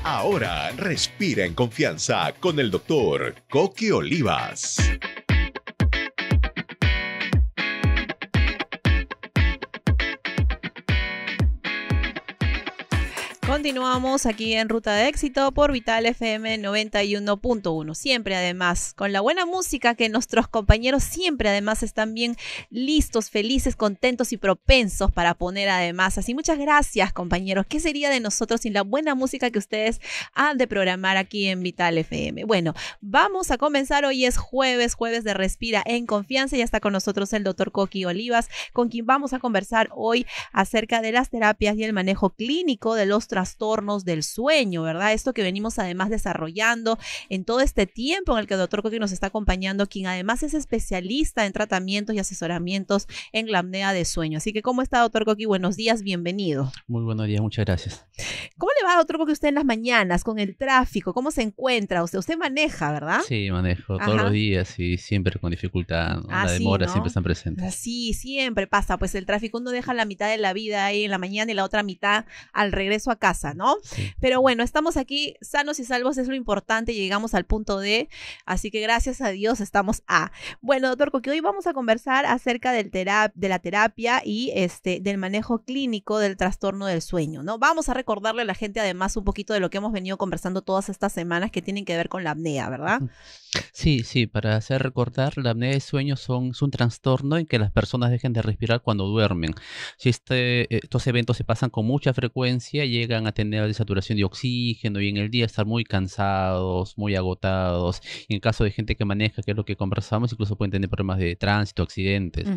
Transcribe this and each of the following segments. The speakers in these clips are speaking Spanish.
Ahora respira en confianza con el doctor Coqui Olivas. Continuamos aquí en Ruta de Éxito por Vital FM 91.1. Siempre además con la buena música que nuestros compañeros siempre además están bien listos, felices, contentos y propensos para poner además. Así muchas gracias, compañeros. ¿Qué sería de nosotros sin la buena música que ustedes han de programar aquí en Vital FM? Bueno, vamos a comenzar. Hoy es jueves de Respira en Confianza. Ya está con nosotros el doctor Coqui Olivas, con quien vamos a conversar hoy acerca de las terapias y el manejo clínico de los trastornos del sueño, ¿verdad? Esto que venimos además desarrollando en todo este tiempo en el que el doctor Coqui nos está acompañando, quien además es especialista en tratamientos y asesoramientos en la apnea de sueño. Así que, ¿cómo está, doctor Coqui? Buenos días, bienvenido. Muy buenos días, muchas gracias. ¿Cómo le va, doctor Coqui, usted en las mañanas con el tráfico? ¿Cómo se encuentra? Usted maneja, ¿verdad? Sí, manejo todos los días y siempre con dificultad, ¿no? La demora, ¿no? Siempre están presentes. Sí, siempre pasa, pues el tráfico, uno deja la mitad de la vida ahí en la mañana y la otra mitad al regreso a casa, ¿no? Sí. Pero bueno, estamos aquí sanos y salvos, es lo importante, llegamos al punto D, así que gracias a Dios estamos A. Bueno, doctor Coqui, hoy vamos a conversar acerca de la terapia y del manejo clínico del trastorno del sueño, ¿no? Vamos a recordarle a la gente además un poquito de lo que hemos venido conversando todas estas semanas que tienen que ver con la apnea, ¿verdad? Sí, para hacer recordar, la apnea de sueño es un trastorno en que las personas dejen de respirar cuando duermen. Si estos eventos se pasan con mucha frecuencia, llegan a tener desaturación de oxígeno y en el día estar muy cansados, muy agotados. Y en caso de gente que maneja, que es lo que conversamos, incluso pueden tener problemas de tránsito, accidentes.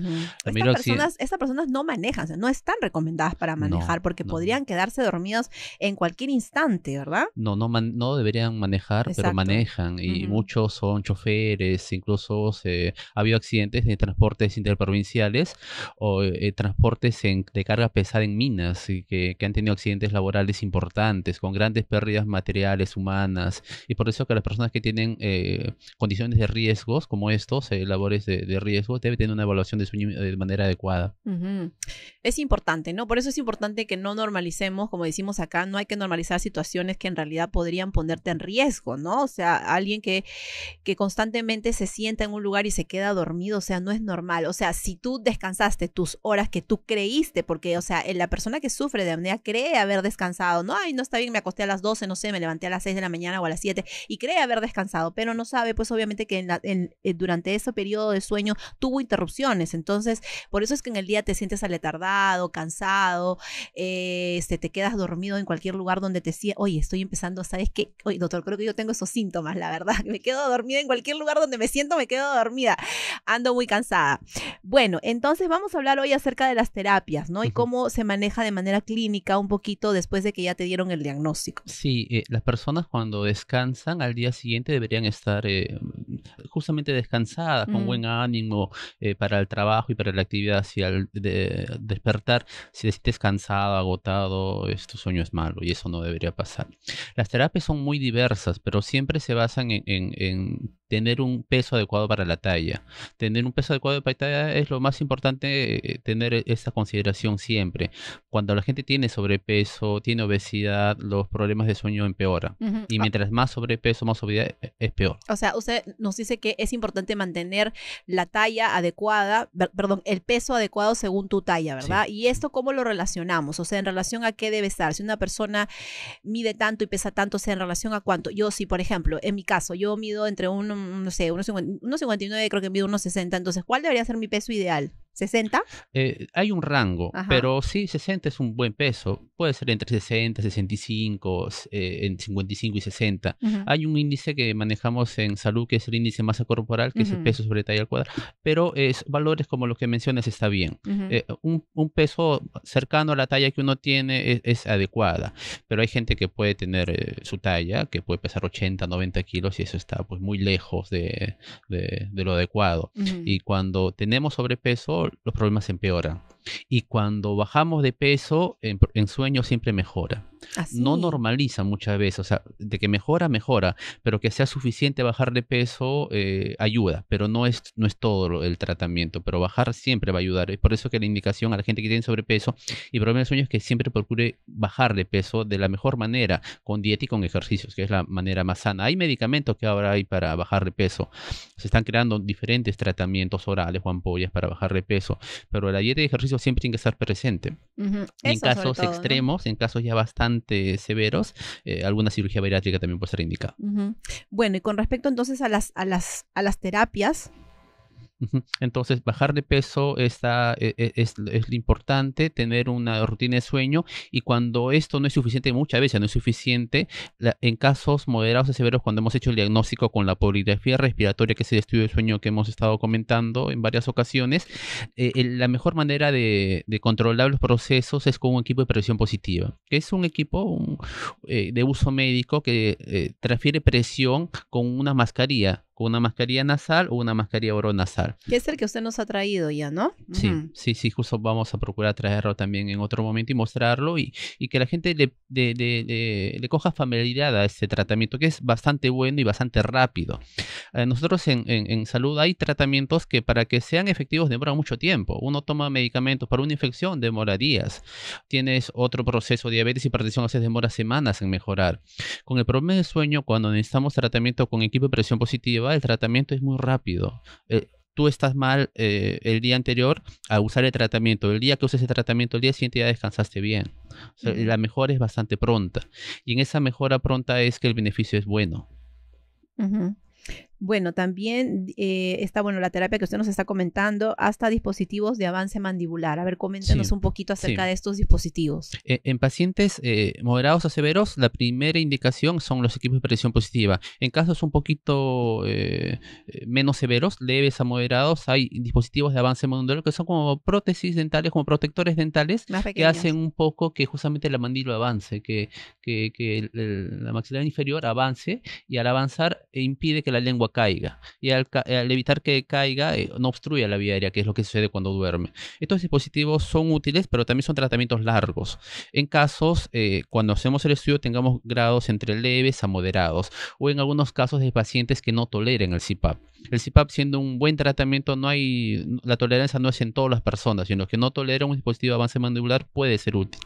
Estas personas no manejan, o sea, no están recomendadas para manejar porque podrían quedarse dormidos en cualquier instante, ¿verdad? No deberían manejar, pero manejan y muchos son choferes, incluso ha habido accidentes de transportes interprovinciales o transportes de carga pesada en minas y que han tenido accidentes laborales importantes con grandes pérdidas materiales, humanas, y por eso que las personas que tienen condiciones de riesgos como estos, labores de riesgo, deben tener una evaluación de sueño de manera adecuada. Es importante, ¿no? Por eso es importante que no normalicemos, como decimos acá, no hay que normalizar situaciones que en realidad podrían ponerte en riesgo, ¿no? O sea, alguien que constantemente se sienta en un lugar y se queda dormido, o sea, no es normal. O sea, si tú descansaste tus horas que tú creíste, porque, o sea, la persona que sufre de apnea cree haber descansado, no, ay, no está bien, me acosté a las 12, no sé, me levanté a las 6 de la mañana o a las 7 y cree haber descansado, pero no sabe, pues obviamente que durante ese periodo de sueño tuvo interrupciones. Entonces, por eso es que en el día te sientes aletardado, cansado, te quedas dormido en cualquier lugar donde te sientas. Oye, estoy empezando, ¿sabes qué? Oye, doctor, creo que yo tengo esos síntomas, la verdad. Me quedo dormida en cualquier lugar donde me siento, me quedo dormida. Ando muy cansada. Bueno, entonces vamos a hablar hoy acerca de las terapias, ¿no? Y cómo se maneja de manera clínica un poquito después de que ya te dieron el diagnóstico. Sí, las personas cuando descansan al día siguiente deberían estar justamente descansadas, con buen ánimo para el trabajo y para la actividad. Si al despertar, si te sientes cansado, agotado, tu sueño es malo y eso no debería pasar. Las terapias son muy diversas, pero siempre se basan en tener un peso adecuado para la talla. Tener un peso adecuado para la talla es lo más importante, tener esa consideración siempre. Cuando la gente tiene sobrepeso, tiene obesidad, los problemas de sueño empeoran. Y mientras más sobrepeso, más obesidad, es peor. O sea, usted nos dice que es importante mantener la talla adecuada, el peso adecuado según tu talla, ¿verdad? Sí. ¿Y esto cómo lo relacionamos? O sea, ¿en relación a qué debe estar? Si una persona mide tanto y pesa tanto, o sea, ¿en relación a cuánto? Yo sí, por ejemplo, en mi caso, yo mido entre no sé, 1,59, creo que mido 1,60. Entonces, ¿cuál debería ser mi peso ideal? ¿60? Hay un rango, pero sí, 60 es un buen peso. Puede ser entre 60, 65, en 55 y 60. Hay un índice que manejamos en salud que es el índice de masa corporal, que es el peso sobre talla al cuadrado. Pero valores como los que mencionas está bien. Un peso cercano a la talla que uno tiene es adecuada. Pero hay gente que puede tener su talla, que puede pesar 80, 90 kilos y eso está pues muy lejos de lo adecuado. Y cuando tenemos sobrepeso, los problemas empeoran. Y cuando bajamos de peso, en sueño siempre mejora. No Así. normaliza muchas veces, o sea, de que mejora, mejora, pero que sea suficiente bajar de peso ayuda, pero no es todo el tratamiento, pero bajar siempre va a ayudar. Es por eso que la indicación a la gente que tiene sobrepeso y problema de sueño es que siempre procure bajar de peso de la mejor manera, con dieta y con ejercicios, que es la manera más sana. Hay medicamentos que ahora hay para bajar de peso, se están creando diferentes tratamientos orales o ampollas para bajar de peso, pero la dieta y ejercicio siempre tiene que estar presente. Ujú. Y en Eso sobre casos todo, ¿no? extremos, en casos ya bastante severos, alguna cirugía bariátrica también puede ser indicada. Ujú. Bueno, y con respecto entonces a las terapias, Ujú. Entonces, bajar de peso es lo importante, tener una rutina de sueño y cuando esto no es suficiente, muchas veces no es suficiente, en casos moderados a severos, cuando hemos hecho el diagnóstico con la poligrafía respiratoria, que es el estudio de sueño que hemos estado comentando en varias ocasiones, la mejor manera de controlar los procesos es con un equipo de presión positiva, que es un equipo de uso médico que transfiere presión con una mascarilla nasal o una mascarilla oronasal. que es el que usted nos ha traído ya, ¿no? Sí, Ujú. sí, justo vamos a procurar traerlo también en otro momento y mostrarlo y que la gente le coja familiaridad a este tratamiento que es bastante bueno y bastante rápido. Nosotros en salud hay tratamientos que para que sean efectivos demoran mucho tiempo. Uno toma medicamentos para una infección, demora días. Tienes otro proceso, diabetes y hipertensión, a veces demora semanas en mejorar. Con el problema de sueño, cuando necesitamos tratamiento con equipo de presión positiva, el tratamiento es muy rápido. Tú estás mal el día anterior a usar el tratamiento. El día que uses el tratamiento, el día siguiente ya descansaste bien. O sea, Ujú. la mejora es bastante pronta. Y en esa mejora pronta es que el beneficio es bueno. Ujú. Bueno, también está, bueno, la terapia que usted nos está comentando, hasta dispositivos de avance mandibular. A ver, coméntenos Sí, un poquito acerca sí. de estos dispositivos. En pacientes moderados a severos, la primera indicación son los equipos de presión positiva. En casos un poquito menos severos, leves a moderados, hay dispositivos de avance mandibular que son como prótesis dentales, como protectores dentales, Más que hacen pequeños. un poco que justamente la mandíbula avance, que la maxilar inferior avance y al avanzar impide que la lengua caiga. Y al evitar que caiga, no obstruye la vía aérea, que es lo que sucede cuando duerme. Estos dispositivos son útiles, pero también son tratamientos largos. En casos, cuando hacemos el estudio, tengamos grados entre leves a moderados, o en algunos casos de pacientes que no toleren el CPAP. El CPAP siendo un buen tratamiento, la tolerancia no es en todas las personas, sino que no toleran un dispositivo de avance mandibular puede ser útil.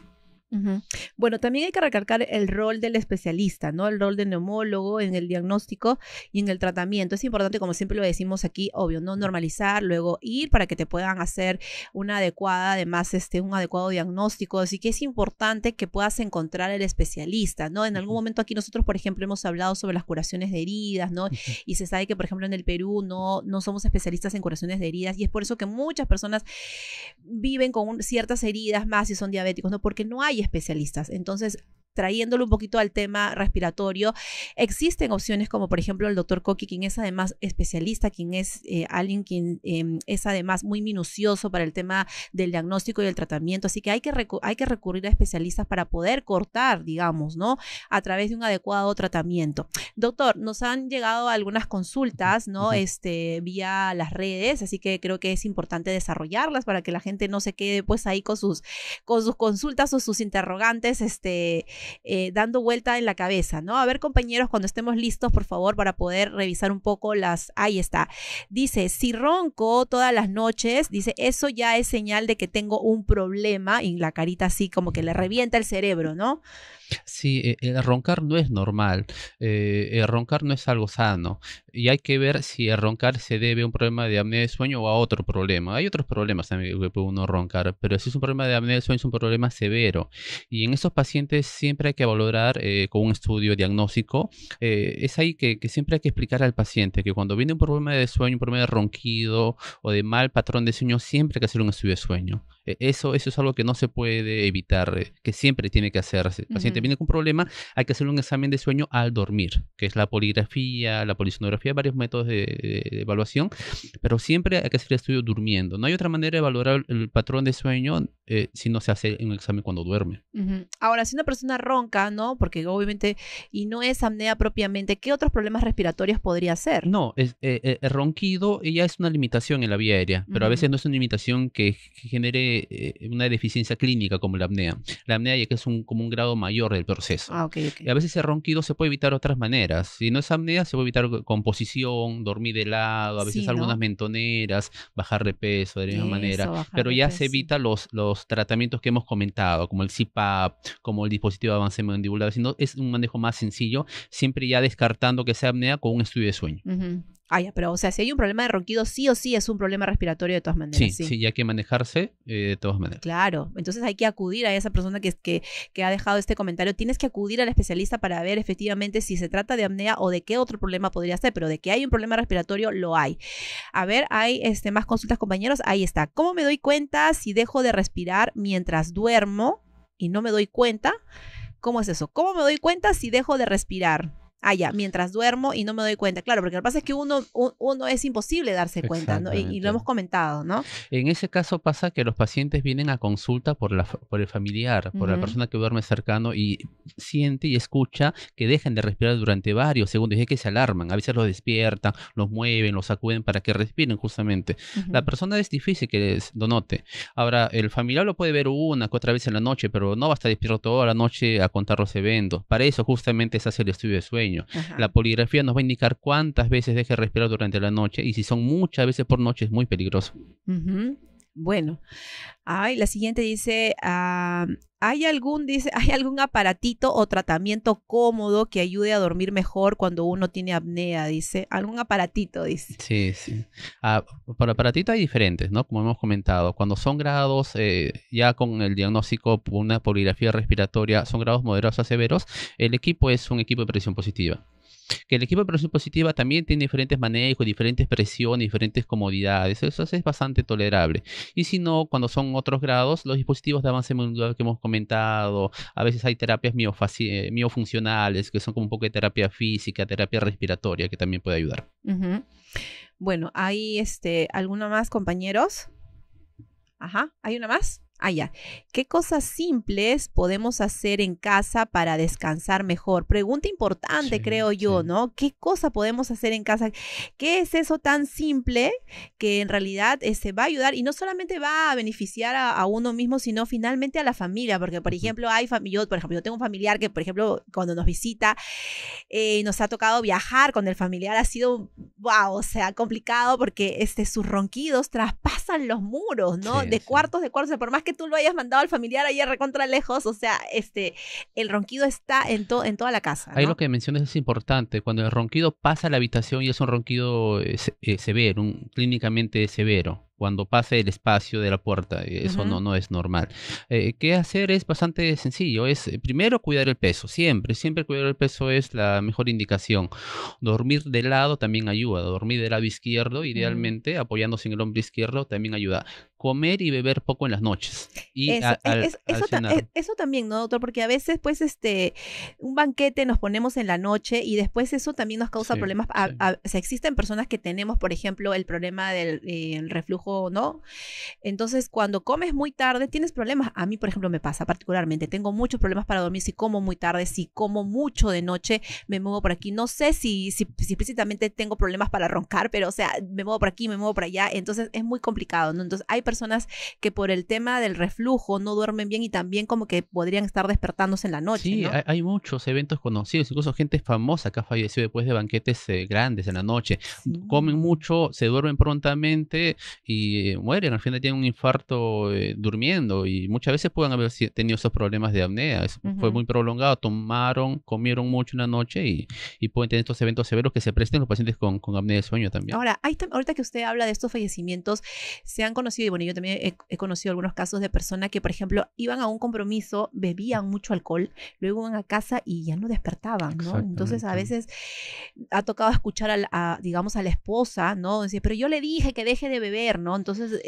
Ujú. Bueno, también hay que recalcar el rol del especialista, ¿no? El rol del neumólogo en el diagnóstico y en el tratamiento. Es importante, como siempre lo decimos aquí, obvio, no normalizar, luego ir para que te puedan hacer una adecuada, además, un adecuado diagnóstico. Así que es importante que puedas encontrar el especialista, ¿no? En algún Ujú, momento aquí nosotros, por ejemplo, hemos hablado sobre las curaciones de heridas, ¿no? ujú. Y se sabe que, por ejemplo, en el Perú no somos especialistas en curaciones de heridas y es por eso que muchas personas viven con ciertas heridas más si son diabéticos, ¿no? Porque no hay especialistas. Entonces, trayéndolo un poquito al tema respiratorio, existen opciones como por ejemplo el doctor Coqui, quien es además especialista, quien es alguien quien es además muy minucioso para el tema del diagnóstico y el tratamiento, así que hay que recurrir a especialistas para poder cortar, digamos, ¿no? A través de un adecuado tratamiento. Doctor, nos han llegado algunas consultas, ¿no? Ujú. Vía las redes, así que creo que es importante desarrollarlas para que la gente no se quede pues ahí con sus consultas o sus interrogantes, dando vuelta en la cabeza, ¿no? A ver, compañeros, cuando estemos listos, por favor, para poder revisar un poco ahí está. Dice, si ronco todas las noches, dice, eso ya es señal de que tengo un problema y la carita así como que le revienta el cerebro, ¿no? Sí, el roncar no es normal, el roncar no es algo sano y hay que ver si el roncar se debe a un problema de apnea de sueño o a otro problema. Hay otros problemas también que puede uno roncar, pero si es un problema de apnea de sueño es un problema severo y en esos pacientes siempre hay que valorar con un estudio diagnóstico. Es ahí que siempre hay que explicar al paciente que cuando viene un problema de sueño, un problema de ronquido o de mal patrón de sueño, siempre hay que hacer un estudio de sueño. Eso es algo que no se puede evitar, que siempre tiene que hacerse. El paciente viene con un problema, hay que hacer un examen de sueño al dormir, que es la poligrafía, la polisonografía, varios métodos de evaluación, pero siempre hay que hacer el estudio durmiendo. No hay otra manera de evaluar el patrón de sueño si no se hace un examen cuando duerme. Ahora, si una persona ronca, ¿no? Porque obviamente, y no es apnea propiamente, ¿qué otros problemas respiratorios podría ser? No, el ronquido ya es una limitación en la vía aérea, pero a Ujú. veces no es una limitación que genere tiene una deficiencia clínica como la apnea. La apnea ya que es como un grado mayor del proceso. Ah, ok. Y a veces ese ronquido se puede evitar de otras maneras. Si no es apnea, se puede evitar con posición, dormir de lado, a veces Sí, algunas ¿no? mentoneras, bajar de peso de la misma manera. Eso, bajar Pero de ya se peso. evita los tratamientos que hemos comentado, como el CPAP, como el dispositivo de avance mandibular. Sino es un manejo más sencillo, siempre ya descartando que sea apnea con un estudio de sueño. Ujú. Ah, ya, pero o sea, si hay un problema de ronquido, sí o sí es un problema respiratorio de todas maneras, Sí, sí. sí, ya hay que manejarse de todas maneras. Claro, entonces hay que acudir a esa persona que ha dejado este comentario. Tienes que acudir al especialista para ver efectivamente si se trata de apnea o de qué otro problema podría ser, pero de que hay un problema respiratorio, lo hay. A ver, hay más consultas, compañeros. Ahí está. ¿Cómo me doy cuenta si dejo de respirar mientras duermo y no me doy cuenta? ¿Cómo es eso? ¿Cómo me doy cuenta si dejo de respirar? Ah, ya, mientras duermo y no me doy cuenta. Claro, porque lo que pasa es que uno es imposible darse cuenta, ¿no? Y lo hemos comentado, ¿no? En ese caso pasa que los pacientes vienen a consulta por el familiar, por la persona que duerme cercano y siente y escucha que dejan de respirar durante varios segundos y es que se alarman. A veces los despiertan, los mueven, los sacuden para que respiren justamente. La persona es difícil que lo note. Ahora, el familiar lo puede ver una que otra vez en la noche, pero no va a estar despierto toda la noche a contar los eventos. Para eso justamente se hace el estudio de sueño. Ajá. La poligrafía nos va a indicar cuántas veces deje de respirar durante la noche y si son muchas veces por noche es muy peligroso. Ujú. Bueno, ay, la siguiente dice, ¿hay algún aparatito o tratamiento cómodo que ayude a dormir mejor cuando uno tiene apnea? Dice, algún aparatito, dice. Sí, sí. Por aparatito hay diferentes, ¿no? Como hemos comentado, cuando son grados, ya con el diagnóstico por una poligrafía respiratoria, son grados moderados a severos, el equipo es un equipo de presión positiva. Que el equipo de presión positiva también tiene diferentes manejos, diferentes presiones, diferentes comodidades. Eso es bastante tolerable. Y si no, cuando son otros grados, los dispositivos de avance mandibular que hemos comentado, a veces hay terapias miofuncionales, que son como un poco de terapia física, terapia respiratoria, que también puede ayudar. Ujú. Bueno, ¿hay alguna más, compañeros? Ajá, ¿hay una más? Ah, ya. ¿Qué cosas simples podemos hacer en casa para descansar mejor? Pregunta importante, Sí, creo yo, sí. ¿no? ¿Qué cosa podemos hacer en casa? ¿Qué es eso tan simple que en realidad va a ayudar y no solamente va a beneficiar a uno mismo, sino finalmente a la familia? Porque, por ejemplo, yo tengo un familiar que, por ejemplo, cuando nos visita, nos ha tocado viajar con el familiar, ha sido, wow, o sea, complicado porque sus ronquidos traspasan los muros, ¿no? Sí, De sí. cuartos, por más que tú lo hayas mandado al familiar ayer recontra lejos, o sea, el ronquido está en toda la casa, ¿no? Ahí lo que mencionas es importante. Cuando el ronquido pasa a la habitación y es un ronquido severo, clínicamente severo. Cuando pasa el espacio de la puerta, eso no es normal. ¿Qué hacer? Es bastante sencillo. Primero cuidar el peso. Siempre cuidar el peso es la mejor indicación. Dormir de lado también ayuda. Dormir del lado izquierdo, idealmente, apoyándose en el hombro izquierdo, también ayuda. Comer y beber poco en las noches. Y al cenar. Eso también, ¿no, doctor? Porque a veces, pues, un banquete nos ponemos en la noche y después eso también nos causa problemas. Sí. O sea, existen personas que tenemos, por ejemplo, el problema del el reflujo, ¿no? Entonces, cuando comes muy tarde, tienes problemas. A mí, por ejemplo, me pasa particularmente. Tengo muchos problemas para dormir si como muy tarde, si como mucho de noche, me muevo por aquí. No sé si precisamente tengo problemas para roncar, pero, o sea, me muevo por aquí, me muevo por allá. Entonces, es muy complicado, ¿no? Entonces, hay personas que por el tema del reflujo no duermen bien y también como que podrían estar despertándose en la noche, Sí, ¿no? hay muchos eventos conocidos, incluso gente famosa que ha fallecido después de banquetes grandes en la noche. Sí. Comen mucho, se duermen prontamente y mueren. Al final tienen un infarto durmiendo y muchas veces pueden haber tenido esos problemas de apnea. Fue muy prolongado, comieron mucho una noche y pueden tener estos eventos severos que se presten los pacientes con apnea de sueño también. Ahora, ahorita que usted habla de estos fallecimientos, se han conocido, y bueno, yo también he conocido algunos casos de personas que, por ejemplo, iban a un compromiso, bebían mucho alcohol, luego iban a casa y ya no despertaban, ¿no? Entonces, a veces ha tocado escuchar digamos, a la esposa, ¿no? Decir, pero yo le dije que deje de beber, ¿no? Entonces,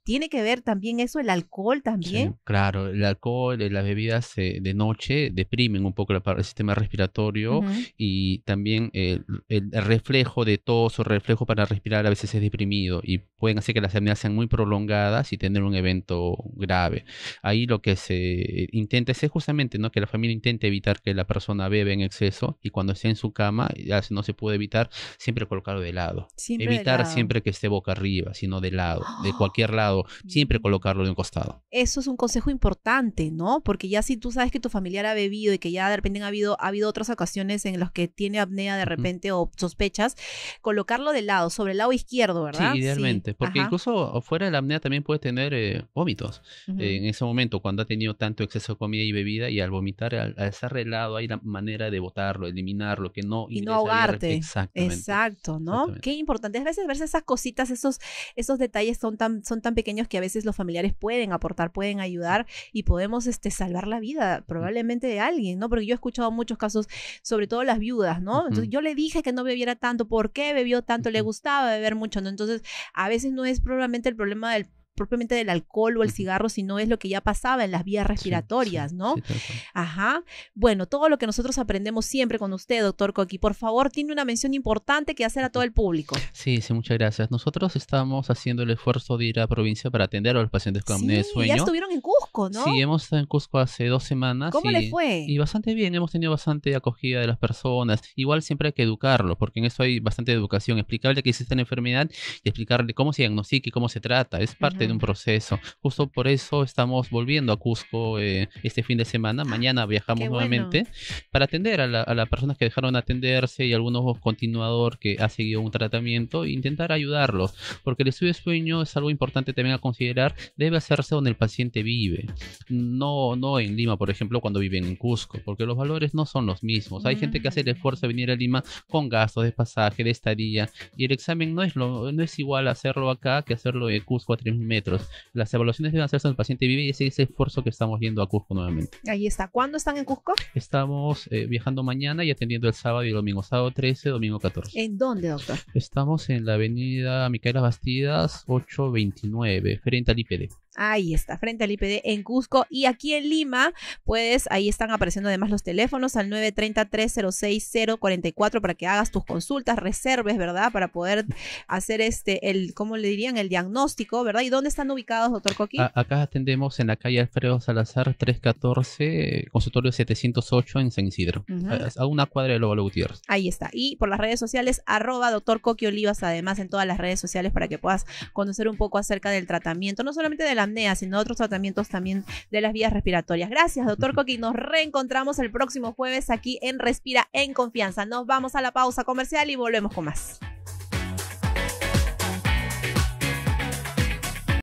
¿tiene que ver también eso, el alcohol también? Sí, claro, el alcohol, las bebidas de noche deprimen un poco el sistema respiratorio y también el reflejo de tos o reflejo para respirar a veces es deprimido y pueden hacer que las apneas sean muy prolongadas y tener un evento grave. Ahí lo que se intenta es justamente, ¿no?, que la familia intente evitar que la persona bebe en exceso y cuando esté en su cama, ya si no se puede evitar, siempre colocarlo de lado. Evitar siempre que esté boca arriba. Si no de lado, de cualquier lado, siempre colocarlo de un costado. Eso es un consejo importante, ¿no? Porque ya si tú sabes que tu familiar ha bebido y que ya de repente ha habido otras ocasiones en las que tiene apnea de repente o sospechas, colocarlo de lado, sobre el lado izquierdo, ¿verdad? Sí, idealmente, porque Ajá. incluso fuera de la apnea también puede tener vómitos. Ujú. En ese momento, cuando ha tenido tanto exceso de comida y bebida, y al vomitar, al estar de lado, hay la manera de botarlo, eliminarlo, que no Y no ingrese vía ahogarte. Exactamente. Exacto, ¿no? Exactamente. Qué importante. A veces verse esas cositas, esos detalles son tan pequeños que a veces los familiares pueden aportar, pueden ayudar y podemos salvar la vida probablemente de alguien, ¿no? Porque yo he escuchado muchos casos, sobre todo las viudas, ¿no? Entonces Ujú. yo le dije que no bebiera tanto, ¿por qué bebió tanto? Le Ujú. gustaba beber mucho, ¿no? Entonces a veces no es probablemente el problema propiamente del alcohol o el Ujú. cigarro, sino es lo que ya pasaba en las vías Sí, respiratorias, sí, ¿no? sí, tal cual. Ajá. Bueno, todo lo que nosotros aprendemos siempre con usted, doctor Coqui, por favor, tiene una mención importante que hacer a todo el público. Sí, sí, muchas gracias. Nosotros estamos haciendo el esfuerzo de ir a provincia para atender a los pacientes con apnea de Sí, ya sueño. estuvieron en Cusco, ¿no? Sí, hemos estado en Cusco hace 2 semanas ¿Cómo le fue? y bastante bien, hemos tenido bastante acogida de las personas. Igual siempre hay que educarlos, porque en eso hay bastante educación, explicarle que existe la enfermedad y explicarle cómo se diagnostica y cómo se trata. Es parte de un proceso. Justo por eso estamos volviendo a Cusco este fin de semana. Mañana viajamos Qué bueno. nuevamente para atender a las personas que dejaron de atenderse y algunos continuador que ha seguido un tratamiento e intentar ayudarlos, porque el estudio de sueño es algo importante también a considerar. Debe hacerse donde el paciente vive, no en Lima, por ejemplo, cuando viven en Cusco, porque los valores no son los mismos. Hay gente que hace el esfuerzo de venir a Lima con gastos de pasaje, de estadía, y el examen no es igual hacerlo acá que hacerlo en Cusco a 3.000 metros. Las evaluaciones deben hacerse donde el paciente vive y ese es ese esfuerzo que estamos yendo a Cusco nuevamente. Ahí está. ¿Cuándo están en Cusco? Estamos viajando mañana y atendiendo el sábado y el domingo, sábado 13, domingo 14. ¿En dónde, doctor? Estamos en la avenida Micaela Bastidas 829, frente al IPD. Ahí está, frente al IPD en Cusco. Y aquí en Lima, pues ahí están apareciendo además los teléfonos al 930-306-044 para que hagas tus consultas, reserves, ¿verdad? Para poder hacer ¿cómo le dirían? El diagnóstico, ¿verdad? ¿Y dónde están ubicados, doctor Coqui? Acá atendemos en la calle Alfredo Salazar 314, consultorio 708 en San Isidro, a una cuadra de Lóbalo Gutiérrez. Ahí está. Y por las redes sociales, @doctor Coqui Olivas, además en todas las redes sociales para que puedas conocer un poco acerca del tratamiento, no solamente de la apnea, sino otros tratamientos también de las vías respiratorias. Gracias, doctor Coqui. Nos reencontramos el próximo jueves aquí en Respira en Confianza. Nos vamos a la pausa comercial y volvemos con más.